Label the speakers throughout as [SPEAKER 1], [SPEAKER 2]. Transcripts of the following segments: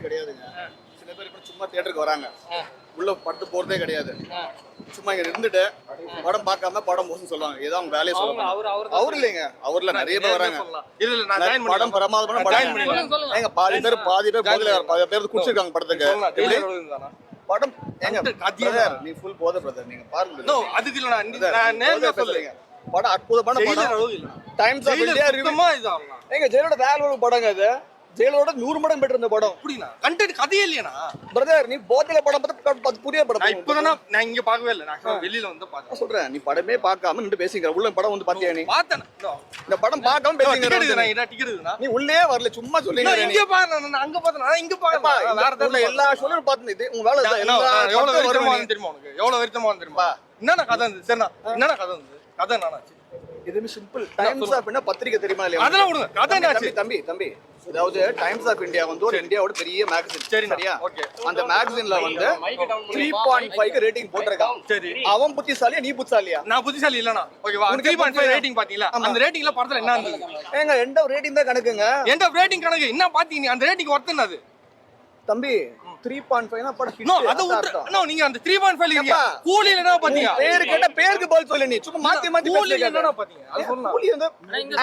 [SPEAKER 1] கிடையாதுங்க. சில பேர் இப்ப சும்மா தியேட்டருக்கு வராங்க, உள்ள பட்டு போறதே கிடையாது. சும்மா இங்க இருந்துட்டு படம் பார்க்காம படம் மோசம் சொல்லுவாங்க. ஏதோ அவங்க வேலையை சொல்லுவாங்க. அவர் இல்லைங்க, அவர்ல நிறைய பேர் வராங்க. படம் பிரமாதமான படம். ஏங்க பாதி பேர் போதில, பாதி பேர் குடிச்சிருக்காங்க படத்துக்கு. படம் ஏங்க நீ ஃபுல் போத பிரதர், நீங்க பாருங்க.
[SPEAKER 2] அதுக்கு இல்ல நான் நேர்ல சொல்றேங்க.
[SPEAKER 1] படம் அற்புதமான படம். டைம்ஸ் ஆஃப் இந்தியா ரிவ்யூமா இதான். ஏங்க ஜெயலலிதா வேற ஒரு படங்க அது. ஜெயலலிதா 100 மடங்கு பெட்டர் இந்த படம்.
[SPEAKER 2] அப்படினா கண்டென்ட் கதையே இல்லையானா பிரதர்?
[SPEAKER 1] நீ போதில படம் பார்த்து புரிய படம்.
[SPEAKER 2] நான் இப்போதானே நான் இங்க பார்க்கவே இல்ல. நான் வெளியில வந்து பார்த்தேன்.
[SPEAKER 1] சொல்றேன் நீ படமே பார்க்காம நின்னு பேசிங்கற. உள்ள படம் வந்து பாத்தியா நீ? பார்த்தேன். இந்த படம் பார்க்காம பேசிங்கற. நான் டிக்கெட் இருக்குனா நீ உள்ளே வரல, சும்மா சொல்றீங்க. நான் இங்க பாறேன், நான் அங்க பார்த்தேன், நான் இங்க பார்க்கறேன். வேற இடத்துல எல்லா ஷோலரும் பார்த்தேன். இது உங்க வேலை தான். எவ்வளவு வருமானம் தெரியுமா உனக்கு? எவ்வளவு வருமானம் தெரியுமா? என்னன்னா கதை வந்து சரினா? என்னன்னா கதை வந்து? கதை என்னாச்சு? இதுமே சிம்பிள். டைம்ஸ் ஆஃப் என்ன பத்திரிக்கை தெரியுமா இல்லையா? அதெல்லாம் விடுங்க. கதை என்னாச்சு? தம்பி அதாவது டைம்ஸ் ஆஃப் இந்தியா வந்து ஒரு இந்தியாவோட பெரிய மேகசின். சரியா? ஓகே. அந்த மேகசின்ல வந்து 3.5 க்கு ரேட்டிங் போட்டுருக்கான். சரி. அவன் புத்திசாலியா நீ புத்திசாலியா? நான் புத்திசாலி இல்லனா. ஓகேவா? 3.5 ரேட்டிங் பாத்தீங்களா? அந்த ரேட்டிங்ல படத்துல என்ன இருந்துது? ஏங்க எண்ட் ஆஃப் ரேட்டிங் தான் கணக்குங்க. எண்ட் ஆஃப் ரேட்டிங் கணக்கு என்ன பாத்தீங்க? அந்த ரேட்டிங் ஒர்த் என்னது? தம்பி 3.5 னா படம் ஹிட். நோ அது நோ நீங்க அந்த 3.5 இருக்கீங்க. கூலில என்ன பாத்தீங்க? பேர் கேட்ட பேருக்கு பதில் சொல்ல. நீ சும்மா மாத்தி கூலில என்ன பாத்தீங்க? அது சொல்லலாம். கூலி வந்து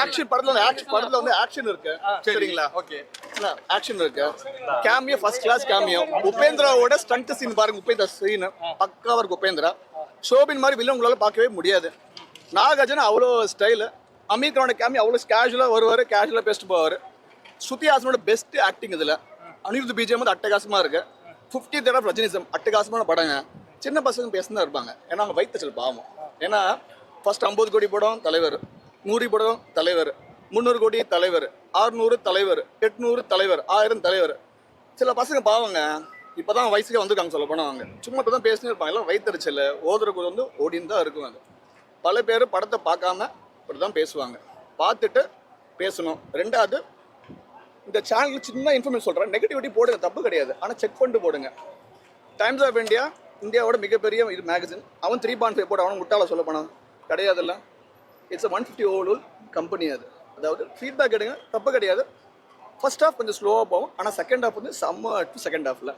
[SPEAKER 1] ஆக்ஷன் படத்துல வந்து ஆக்ஷன் இருக்கு. சரிங்களா? ஓகே. ஆக்ஷன் இருக்கு. Cameo first class cameo. உபேந்திராவோட ஸ்டண்ட் சீன் பாருங்க. உபேந்திரா சீன் பக்காவா இருக்கு. உபேந்திரா ஷோபின் மாதிரி வில்லன் உங்களால பார்க்கவே முடியாது. நாகார்ஜுன அவ்வளோ ஸ்டைல். அமீர் கானோட கேமியோ அவ்வளோ கேஷுவலா வருவாரு, கேஷுவலா பேசிட்டு போவாரு. ஸ்ருதி ஹாசனோட பெஸ்ட் ஆக்டிங் இதுல. அனிருத் பிஜிஎம் வந்து அட்டகாசமா இருக்கு. 50th ஆஃப் ரஜினிசம் அட்டகாசமான படங்க. சின்ன பசங்க பேசினா இருப்பாங்க. ஏன்னா அவங்க வயிற்றுச்சல் பாவம். ஏன்னா ஃபர்ஸ்ட் 50 கோடி படம் தலைவர், 100 படம் தலைவர், 300 கோடி தலைவர், 600 தலைவர், 800 தலைவர், 1000 தலைவர். சில பசங்க பாவங்க இப்போதான் வயசுக்கு வந்துருக்காங்க. சொல்ல போனால் அவங்க சும்மா இப்போ தான் பேசினே இருப்பாங்க. எல்லாம் வயிற்றுச்சல் ஓதுறக்கு வந்து ஓடின்னு தான் இருக்கும். அது பல பேர் படத்தை பார்க்காம இப்படி தான் பேசுவாங்க. பார்த்துட்டு பேசணும். ரெண்டாவது இந்த சேனல் சின்ன இன்ஃபர்மேஷன் சொல்கிறேன். நெகட்டிவிட்டி போடுங்க, தப்பு கிடையாது. ஆனால் செக் பண்ணிட்டு போடுங்க. டைம்ஸ் ஆஃப் இந்தியா இந்தியாவோட மிகப்பெரிய இது மேகசின். அவன் 3.5 போட அவன் முட்டாள சொல்ல போனான் கிடையாதுல்ல. It's 150 overall company. அது அதாவது ஃபீட்பேக் எடுங்க, தப்பு கிடையாது. ஃபர்ஸ்ட் ஹாஃப் கொஞ்சம் ஸ்லோவாக போகும். ஆனால் செகண்ட் ஹாஃப் வந்து செம்ம. செகண்ட் ஹாஃபில்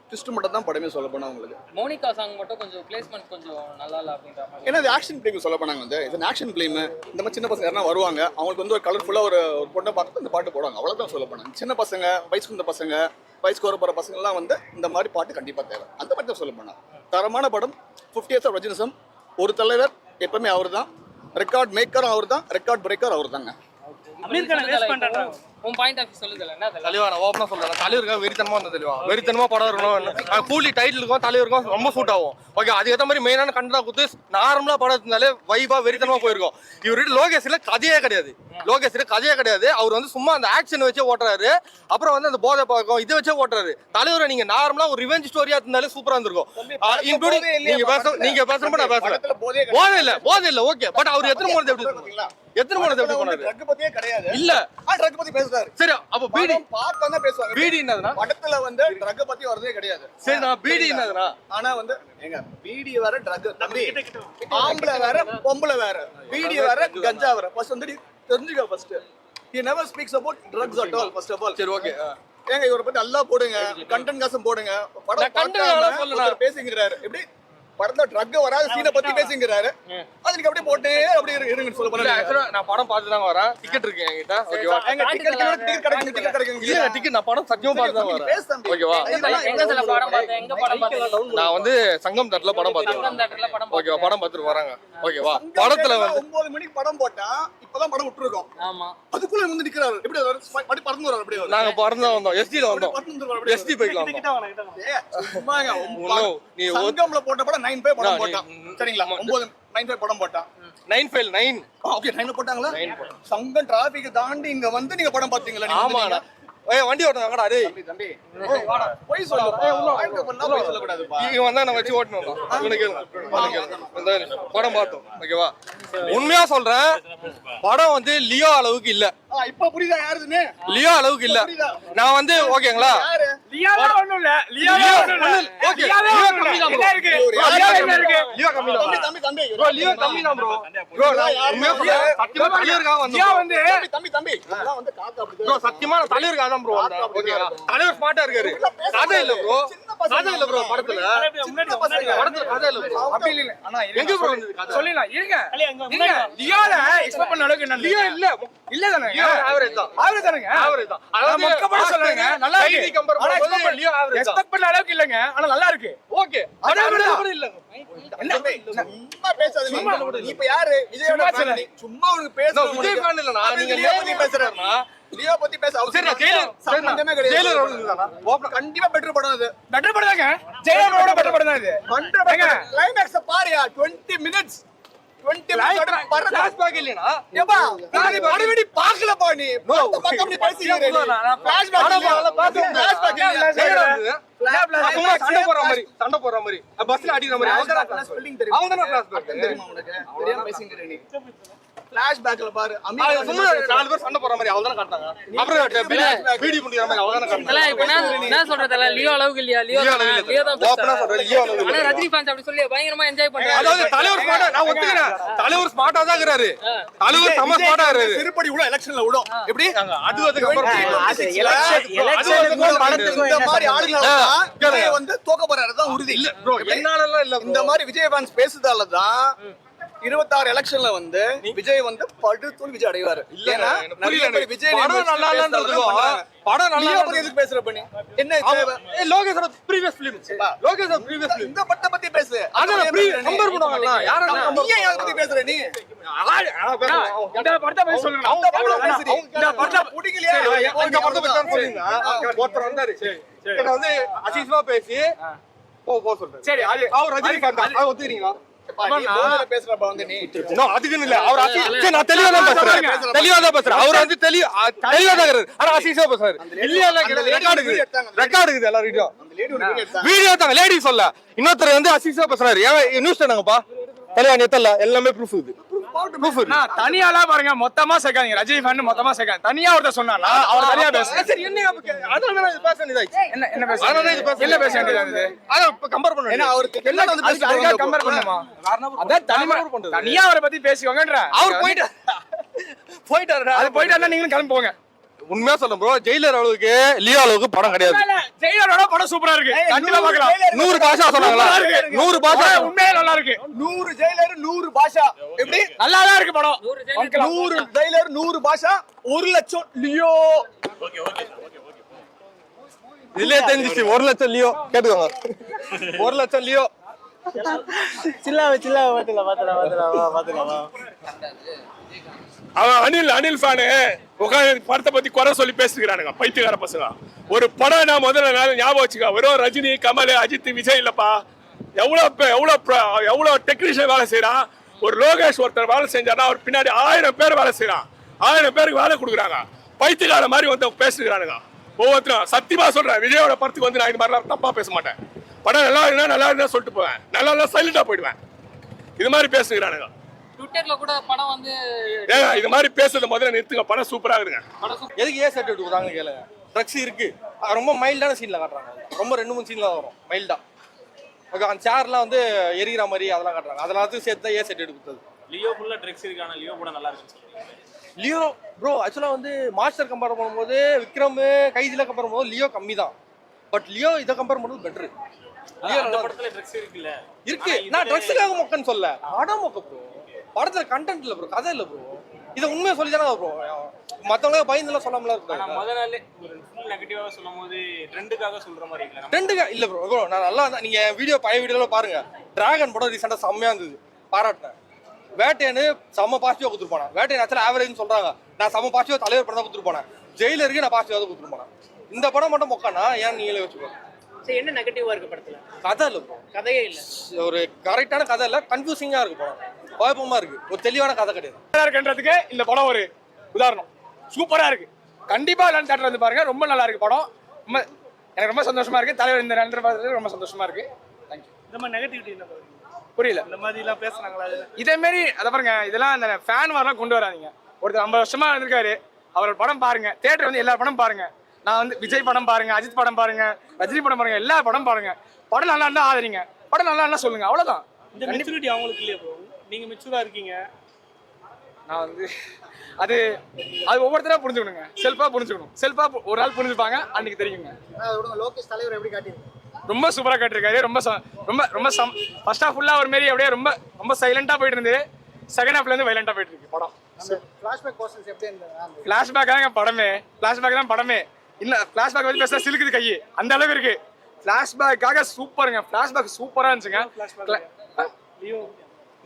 [SPEAKER 1] ட்விஸ்ட் மட்டும் தான் படமே சொல்ல போனால் உங்களுக்கு.
[SPEAKER 3] மோனிகா சாங் மட்டும் கொஞ்சம் பிளேஸ்மெண்ட் கொஞ்சம் நல்லா இல்லை அப்படின்ற மாதிரி.
[SPEAKER 1] ஏன்னா அது ஆக்ஷன் ஃபிலிம் சொல்ல போனாங்க. வந்து இது ஆக்ஷன் ஃபிலிம். இந்த மாதிரி சின்ன பசங்க யாரா வருவாங்க, அவங்களுக்கு வந்து ஒரு கலர்ஃபுல்லாக ஒரு பொண்ணை பார்த்து இந்த பாட்டு போடுவாங்க. அவ்வளோதான் சொல்ல போனாங்க. சின்ன பசங்க, வயசுக்கு இந்த பசங்க, வயசுக்கு வர போகிற பசங்கள்லாம் வந்து இந்த மாதிரி பாட்டு கண்டிப்பாக தேவை. அந்த மாதிரி தான் சொல்ல போனாங்க. தரமான படம். 50th of Rajinism. ஒரு தலைவர் எப்பவுமே அவர் தான். ரெக்கார்ட் மேக்கரும் அவர் தான், ரெக்கார்ட் பிரேக்கர் அவர் தாங்க.
[SPEAKER 3] உன் பாயிண்ட் ஆஃப் சொல்லுதல என்ன
[SPEAKER 2] தலைவா? நான் ஓப்பனா சொல்றேன். தலைவருக்கா வெறித்தனமா இருந்தது. தலைவா வெறித்தனமா படம் இருக்கணும். கூலி டைட்டிலுக்கும் தலைவருக்கும் ரொம்ப சூட் ஆகும். ஓகே, அதுக்கு ஏற்ற மாதிரி மெயினான கண்டா கொடுத்து நார்மலா படம் இருந்தாலே வைபா வெறித்தனமா போயிருக்கும். இவர்கிட்ட லோகேஷ்ல கதையே கிடையாது. அவர் வந்து சும்மா அந்த ஆக்ஷன் வச்சே ஓட்டுறாரு. அப்புறம் வந்து அந்த போதை பழக்கம் இதை வச்சே ஓட்டுறாரு. தலைவரை நீங்க நார்மலா ஒரு ரிவெஞ்ச் ஸ்டோரியா இருந்தாலே சூப்பரா இருந்திருக்கும். இன்க்ளூடிங் நீங்க பேசுறப்ப நான் பேசுறேன். போதை இல்ல ஓகே. பட் அவர் எத்தனை மூணு எப்படி போனாரு?
[SPEAKER 1] ட்ரக் பத்தியே கிடையாது.
[SPEAKER 2] இல்ல
[SPEAKER 1] ட்ரக் பத்தி பேசுறாரு.
[SPEAKER 2] சரி, அப்ப பீடி
[SPEAKER 1] பார்த்து தான் பேசுவாங்க.
[SPEAKER 2] பீடி என்னதுன்னா
[SPEAKER 1] படத்துல வந்து ட்ரக் பத்தி வரதே கிடையாது.
[SPEAKER 2] சரி, நான் பீடி என்னதுன்னா
[SPEAKER 1] ஆனா வந்து ஏங்க பீடி வேற, ட்ரக் தம்பி ஆம்பளை வேற, பொம்பளை வேற. பீடி வேற, கஞ்சா வேற. ஃபர்ஸ்ட் வந்து தெரிஞ்சுக்க. First he never speaks about drugs at all first of all.
[SPEAKER 2] சரி ஓகே.
[SPEAKER 1] ஏங்க இவரை பத்தி நல்லா போடுங்க, கண்டென்ட் காசம் போடுங்க. படம் கண்டென்ட் பேசிங்கறாரு. எப்படி படத்துல ட்ரக் வராத சீனை பத்தி பேசிங்கறாரு. அதுக்கு அப்படியே போட்டே அப்படியே இருங்கன்னு சொல்ல போறேன்.
[SPEAKER 2] ஆக்சுவலா நான் படம் பார்த்து தான் வரேன். டிக்கெட் இருக்கு என்கிட்ட. ஓகேவா?
[SPEAKER 1] எங்க டிக்கெட் கிடைக்கும்.
[SPEAKER 2] இல்ல டிக்கெட் நான் படம் சத்தியமா பார்த்து தான் வரேன். ஓகேவா?
[SPEAKER 3] எங்க படம் பார்த்தேன்? எங்க படம் பார்த்தேன்?
[SPEAKER 2] நான் வந்து சங்கம் தேட்டர்ல படம் பார்த்தேன். ஓகேவா? படம் பார்த்துட்டு வராங்க. ஓகேவா? படத்துல வந்து
[SPEAKER 1] 9 மணிக்கு படம் போட்டா இப்பதான் படம் விட்டுருக்கோம்.
[SPEAKER 3] ஆமா,
[SPEAKER 1] அதுக்குள்ள வந்து நிக்கிறாரு. எப்படி படி பறந்து வராரு. அப்படியே
[SPEAKER 2] நாங்க பறந்து வந்தோம். எஸ்டில வந்தோம். எஸ்டி பைக்ல வந்தோம்.
[SPEAKER 1] சும்மாங்க நீ சங்கம்ல போட்ட படம் 9 படம் போட்டான். சரிங்களா? 9 படம் போட்டான்.
[SPEAKER 2] 9
[SPEAKER 1] ஓகே 9 போட்டாங்களா? சங்கம் டிராபிக் தாண்டி இங்க வந்து நீங்க படம் பாத்தீங்களா?
[SPEAKER 2] ஆமா. ஏய் வண்டி ஓட்டுறாங்கடா டேய்.
[SPEAKER 1] தம்பி போய் சொல்லு. போய் சொல்ல கூடாதுப்பா.
[SPEAKER 2] இங்க வந்தா நான் வச்சு ஓட்டணும். இவனுக்கு படம் பார்த்தோம். ஓகேவா? உண்மையா சொல்றேன், படம் வந்து லியோ அளவுக்கு இல்ல.
[SPEAKER 1] இப்ப புரியுதா யாருன்னு?
[SPEAKER 2] லியோ அளவுக்கு இல்ல. நான் வந்து ஓகேங்களா?
[SPEAKER 4] லியோல ஒண்ணும் இல்ல. Leo
[SPEAKER 2] okay.
[SPEAKER 4] லியோ கம்மி தான் ப்ரோ.
[SPEAKER 2] இருக்கு. லியோ கம்மி தான்.
[SPEAKER 1] தம்பி
[SPEAKER 2] ப்ரோ லியோ கம்மி தான் ப்ரோ. ப்ரோ உண்மையா சொல்றேன், சத்தியமா தலைவர்காக வந்தோம்.
[SPEAKER 4] லியோ வந்து
[SPEAKER 1] தம்பி இதெல்லாம் வந்து காக்க அப்படி
[SPEAKER 2] ப்ரோ சத்தியமா தலைவர்காக தான் ப்ரோ ஓகே தலைவர் ஸ்மார்ட்டா இருக்காரு கதை இல்ல ப்ரோ படத்துல கதை இல்ல ப்ரோ
[SPEAKER 4] அப்படி இல்ல ஆனா
[SPEAKER 2] எங்க ப்ரோ வந்தது கதை
[SPEAKER 4] சொல்லிடலாம் இருங்க லியோல எக்ஸ்பெக்ட் பண்ண அளவுக்கு என்ன
[SPEAKER 2] லியோ
[SPEAKER 4] இல்ல தானே
[SPEAKER 2] ஆவரேஜ் தான்
[SPEAKER 4] ஆவரேஜ் தான் அதாவது மொக்க படம் சொல்லுங்க நல்லா இருக்கு
[SPEAKER 2] கம்பேர் பண்ணும்போது லியோ ஆவரேஜ் தான்
[SPEAKER 4] எக்ஸ்பெக்ட் பண்ண அளவுக்கு இல்லங்க ஆனா நல்லா இருக்கு
[SPEAKER 2] ஓகே அதே கூட இல்ல
[SPEAKER 1] சும்மா பேசாத நீ இப்ப யாரு விஜயோட fan நீ. சும்மா உனக்கு பேச
[SPEAKER 2] விஜய் ஃபேன் இல்ல நான் நீங்க
[SPEAKER 1] லியோ பத்தி பேசுறேன்னா லியோ பத்தி பேச
[SPEAKER 2] சரி
[SPEAKER 1] அவசியம் சம்பந்தமே கிடையாது
[SPEAKER 2] ஜெயிலர் அவ்வளவுதானா
[SPEAKER 1] கண்டிப்பா பெட்டர் படம் அது
[SPEAKER 4] பெட்டர் படம் தாங்க ஜெயலலிதாவோட பெட்டர் படம் தான் இது
[SPEAKER 1] 100% கிளைமாக்ஸ் பாருயா 20 minutes 20 minutes பரத
[SPEAKER 2] ஃபிளாஷ்பேக் இல்லனா
[SPEAKER 1] ஏப்பா நான் படவெடி பார்க்கலப்பா நீ பக்கம் நீ பேசிக்கிறே
[SPEAKER 2] சண்டை போற மாதிரி பஸ்ல அடிக்கிற மாதிரி அவங்க
[SPEAKER 1] ஸ்பெல்லிங் தெரியும்
[SPEAKER 2] அவங்க தான் ஃபிளாஷ்பேக்
[SPEAKER 1] தெரியுமா உனக்கு தெரியாம பேசிக்கிறே நீ ஃபிளாஷ்பேக்ல பாரு
[SPEAKER 2] சும்மா நாலு பேர் சண்டை போற மாதிரி அவங்க தான் காட்டுறாங்க அப்புறம் வீடியோ பண்ணிக்கிற மாதிரி அவங்க தான்
[SPEAKER 3] தல
[SPEAKER 2] காட்டுறாங்க
[SPEAKER 3] இப்ப என்ன சொல்றதல லியோ அளவுக்கு இல்லையா லியோ தான்
[SPEAKER 2] ஓபனா சொல்றேன் லியோ அளவுக்கு
[SPEAKER 3] ஆனா ரஜினி ஃபேன்ஸ் அப்படி சொல்லி பயங்கரமா என்ஜாய் பண்றாங்க
[SPEAKER 2] அதாவது தலைவர் ஸ்மார்ட்டா நான் ஒத்துக்கிறேன் தலைவர் ஸ்மார்ட்டா தான் இருக்காரு தலைவர் சம ஸ்மார்ட்டா இருக்காரு
[SPEAKER 1] திருப்படி விடும் எலெக்ஷன்ல விடும் எப்படி
[SPEAKER 2] அது
[SPEAKER 1] இந்த மாதிரி ஆளுங்க வந்து தோக்க போறாரு தான் உறுதி
[SPEAKER 2] இல்ல ப்ரோ என்னாலலாம் இல்ல
[SPEAKER 1] இந்த மாதிரி விஜய் ஃபேன்ஸ் பேசுதால தான் 26 எலெக்ஷன்ல வந்து விஜய் வந்து படுத்தோல் விஜய் அடைவாரு
[SPEAKER 2] இல்லனா
[SPEAKER 1] நிறைய பேர் விஜய்
[SPEAKER 2] படம் நல்லா இல்லன்றதும் படம் நல்லா
[SPEAKER 1] பத்தி எதுக்கு பேசுற பண்ணி என்ன
[SPEAKER 2] லோகேஷோட previous film லோகேஷோட previous film
[SPEAKER 1] இந்த பட்ட பத்தி பேசு
[SPEAKER 2] அத கம்பேர் பண்ணுவாங்கல யார
[SPEAKER 1] நீ ஏன் பத்தி பேசுற நீ
[SPEAKER 4] இந்த படத்தை பத்தி சொல்லுங்க
[SPEAKER 1] அந்த படத்தை பேசுறீ இந்த படத்தை புடிக்கலையா
[SPEAKER 2] அந்த படத்தை பத்தி சொல்லுங்க ஒருத்தர் வந்தாரு என்ன வந்து அசிஸ்மா பேசி போ சொல்றேன்
[SPEAKER 4] சரி அது
[SPEAKER 2] அவர் ரஜினி ஃபேன் தான் அது ஒத்துறீங்களா
[SPEAKER 1] பேசுறப்ப வந்து நீ
[SPEAKER 2] அதுக்குன்னு இல்ல அவர் சரி நான் தெளிவா தான் பேசுறேன் அவர் வந்து தெளிவா தான் இருக்காரு ஆனா அசிஸ்மா பேசுறாரு இல்லையா ரெக்கார்டு இருக்குது எல்லாரும் வீடியோ தாங்க லேடி சொல்ல இன்னொருத்தர் வந்து அசிஸ்மா பேசுறாரு நியூஸ் தானங்கப்பா தெளிவா நேத்தல்ல எல்லாமே ப்ரூஃப் இது ப்ரூஃப்
[SPEAKER 4] தனியாலாம் பாருங்க மொத்தமா சேர்க்காதீங்க ரஜினி ஃபேன் மொத்தமா சேர்க்காதீங்க தனியா ஒருத்தர் சொன்னால அவர் தனியா பேசுறாரு
[SPEAKER 2] சரி என்ன அதான் நான் பேச வேண்டியதாச்சு
[SPEAKER 4] என்ன பேச வேண்டியது
[SPEAKER 2] அத இப்ப கம்பேர் பண்ணனும்
[SPEAKER 1] ஏன்னா அவருக்கு என்ன வந்து
[SPEAKER 4] அதுக்காக கம்பேர் பண்ணுமா அதான் தனியா அவரை பத்தி பேசிக்கோங்கன்ற
[SPEAKER 2] அவர் போயிட்டாரு
[SPEAKER 4] அது போயிட்டாருன்னா நீங்களும் கிளம்பி போங்க
[SPEAKER 2] உண்மையா சொல்ல ப்ரோ ஜெயிலர் அளவுக்கு லியோ அளவுக்கு படம் கிடையாது
[SPEAKER 4] ஜெயிலரோட படம் சூப்பரா இருக்கு கண்டிப்பா பார்க்கலாம்
[SPEAKER 2] 100 பாஷா சொன்னாங்களா 100 பாஷா
[SPEAKER 4] உண்மையா நல்லா இருக்கு
[SPEAKER 1] 100 ஜெயிலர் 100 பாஷா எப்படி
[SPEAKER 4] நல்லா தான் இருக்கு படம்
[SPEAKER 1] 100 ஜெயிலர் 100 பாஷா 1 லட்சம் லியோ
[SPEAKER 2] இதுலயே தெரிஞ்சிச்சு 1 லட்சம் லியோ கேட்டுக்கோங்க 1 லட்சம் லியோ
[SPEAKER 5] சில்லா பாத்துலாம்
[SPEAKER 4] அவன் அனில் ஃபேனு உட்காந்து படத்தை பத்தி குறை சொல்லி பேசிக்கிறானுங்க பைத்தியக்கார பசங்க ஒரு படம் நான் முதல்ல நாள் ஞாபகம் வச்சுக்க வெறும் ரஜினி கமல் அஜித் விஜய் இல்லப்பா எவ்வளவு டெக்னீஷியன் வேலை செய்யறான் ஒரு லோகேஷ் ஒருத்தர் வேலை செஞ்சானா அவர் பின்னாடி 1000 பேர் வேலை செய்யறான் 1000 பேருக்கு வேலை கொடுக்குறாங்க பைத்தியக்கார மாதிரி வந்து பேசுகிறானுங்க ஒவ்வொருத்தரும் சத்தியமா சொல்றேன் விஜயோட படத்துக்கு வந்து நான் இது மாதிரிலாம் தப்பா பேச மாட்டேன் படம் நல்லா இருந்தா சொல்லிட்டு போவேன் நல்லா சைலண்டா போயிடுவேன் இது மாதிரி பேசுகிறானுங்க
[SPEAKER 3] ட்விட்டர்ல கூட படம் வந்து
[SPEAKER 4] ஏங்க இது மாதிரி பேசுறத முதல்ல நிறுத்துங்க படம் சூப்பரா இருக்குங்க
[SPEAKER 2] எதுக்கு ஏ சர்டிஃபிகேட் கொடுக்குறாங்க கேளுங்க ட்ரக்ஸ் இருக்கு ரொம்ப மைல்டான சீன்ல காட்டுறாங்க ரொம்ப 2-3 சீன்ல வரும் மைல்டா ஓகே அந்த சேர்லாம் வந்து எரிகிற மாதிரி அதெல்லாம் காட்டுறாங்க அதெல்லாம் சேர்த்து ஏ சர்டிஃபிகேட் கொடுத்தது
[SPEAKER 6] லியோ ஃபுல்லா ட்ரக்ஸ் இருக்கான லியோ கூட நல்லா இருக்குன்னு சொல்றீங்க
[SPEAKER 2] லியோ ப்ரோ ஆக்சுவலா வந்து மாஸ்டர் கம்பேர் பண்ணும்போது விக்ரம் கைதில கம்பேர் பண்ணும்போது லியோ கம்மி தான் பட் லியோ இதை கம்பேர் பண்ணுறது பெட்ரு லியோ
[SPEAKER 6] அந்த படத்துல ட்ரக்ஸ் இருக்குல்ல
[SPEAKER 2] இருக்கு நான் ட்ரக்ஸுக்காக மொக்கன்னு சொல்ல படம் மொக்க ப்ரோ படத்துல கண்டென்ட் இல்ல ப்ரோ கதை இல்ல ப்ரோ இதை உண்மையை சொல்லி தானே ப்ரோ மற்றவங்க பயந்துலாம் சொல்லாமலாம்
[SPEAKER 6] ஆனா
[SPEAKER 2] இருக்கும்
[SPEAKER 6] முத நாளே ஒரு ஃபுல் நெகட்டிவா சொல்லும்போது ட்ரெண்டுக்காக சொல்ற மாதிரி இல்ல
[SPEAKER 2] ட்ரெண்டுக்கா இல்ல ப்ரோ நான் நல்லா நீங்க வீடியோ பழைய வீடியோல பாருங்க டிராகன் படம் ரீசெண்டா செம்மையா இருந்தது பாராட்டினேன் வேட்டையனு செம்ம பாசிட்டிவா கொடுத்துட்டு போனேன் வேட்டையன் ஆக்சுவலா ஆவரேஜ்னு சொல்றாங்க நான் செம்ம பாசிட்டிவா தலைவர் படம் தான் கொடுத்துட்டு போனேன் ஜெயிலருக்கு நான் பாசிட்டிவா கொடுத்துட்டு போனேன் இந்த படம் மட்டும் மொக்கானா ஏன் நீங்களே வச்சுக்கோங்க
[SPEAKER 3] சரி என்ன நெகட்டிவா இருக்கு படத்துல
[SPEAKER 2] கதை இல்ல ப்ரோ
[SPEAKER 3] கதையே இல்ல
[SPEAKER 2] ஒரு கரெக்டான கதை இல்ல கன்ஃபியூசிங்கா இருக்கு படம் குழப்பமா இருக்கு ஒரு தெளிவான கதை கிடையாது
[SPEAKER 4] இருக்குன்றதுக்கு இந்த படம் ஒரு உதாரணம் சூப்பரா இருக்கு கண்டிப்பா எல்லாரும் தேட்டர் வந்து பாருங்க ரொம்ப நல்லா இருக்கு படம் ரொம்ப எனக்கு ரொம்ப சந்தோஷமா இருக்கு தலைவர் இந்த நேரத்தில் பார்த்தது ரொம்ப சந்தோஷமா இருக்கு தேங்க்யூ
[SPEAKER 6] இந்த மாதிரி நெகட்டிவிட்டி என்ன
[SPEAKER 4] புரியல
[SPEAKER 6] இந்த மாதிரி எல்லாம் பேசுறாங்களா
[SPEAKER 4] இதே மாதிரி அதை பாருங்க இதெல்லாம் அந்த ஃபேன் மாதிரிலாம் கொண்டு வராதீங்க ஒருத்தர் 50 வருஷமா இருந்திருக்காரு அவரோட படம் பாருங்க தேட்டர் வந்து எல்லா படம் பாருங்க நான் வந்து விஜய் படம் பாருங்க அஜித் படம் பாருங்க ரஜினி படம் பாருங்க எல்லா படம் பாருங்க படம் நல்லா இருந்தா ஆதரிங்க படம் நல்லா இருந்தா சொல்லுங்க அவ்வளவுதான்
[SPEAKER 6] இந்த மெச்சூரிட்டி அவங்களுக்கு இல்லையா ப்ரோ நீங்க மெச்சூரா இருக்கீங்க
[SPEAKER 4] நான் வந்து
[SPEAKER 7] அது அது ஒவ்வொருத்தரா புரிஞ்சுக்கணுங்க. செல்ஃபா புரிஞ்சுக்கணும். செல்ஃபா ஒரு ஆள் புரிஞ்சுப்பாங்க, அன்னைக்கு தெரியுங்க.
[SPEAKER 8] லோகேஷ் தலைவர் எப்படி காட்டியிருக்கு?
[SPEAKER 7] ரொம்ப சூப்பரா காட்டியிருக்காரு. ரொம்ப ஃபர்ஸ்ட் ஹாஃப் ஃபுல்லா ஒரு மாதிரி அப்படியே ரொம்ப ரொம்ப சைலண்டா போயிட்டு இருந்தது. செகண்ட் ஹாஃப்ல இருந்து வைலண்டா போயிட்டு இருக்கு படம்.
[SPEAKER 8] ஃபிளாஷ்பேக் போர்ஷன்ஸ் எப்படி இருந்தது?
[SPEAKER 7] ஃபிளாஷ்பேக் தான் படமே. இன்னும் ஃபிளாஷ்பேக் வந்து பேச சிலுக்குது கை, அந்த அளவுக்கு இருக்கு. ஃபிளாஷ்பேக்காக சூப்பருங்க. ஃபிளாஷ்பேக் சூப்பரா இருந்துச்சுங்க.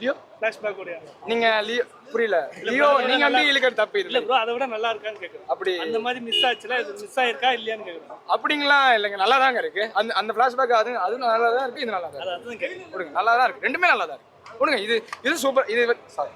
[SPEAKER 7] லியோ
[SPEAKER 6] ஃபிளாஷ்பேக் ஓட
[SPEAKER 7] நீங்க லியோ புரியல. லியோ நீங்க வந்து இழுக்கிறது தப்பு
[SPEAKER 6] இல்ல
[SPEAKER 7] இல்ல.
[SPEAKER 6] ப்ரோ, அதை விட நல்லா இருக்கான்னு கேக்குறேன்.
[SPEAKER 7] அப்படி
[SPEAKER 6] அந்த மாதிரி மிஸ் ஆச்சுல, இது மிஸ் ஆயிருக்கா இல்லையான்னு கேக்குறேன்.
[SPEAKER 7] அப்படிங்களா இல்லைங்க, நல்லா தாங்க இருக்கு. அந்த ஃபிளாஷ்பேக் அதுவும் நல்லா தான் இருக்கு, இது நல்லா தான் இருக்கு.
[SPEAKER 6] அதான் கேக்குறேன்.
[SPEAKER 7] விடுங்க, நல்லா தான் இருக்கு. ரெண்டுமே நல்லா தான் இருக்கு. விடுங்க, இது சூப்பர். இது சாரி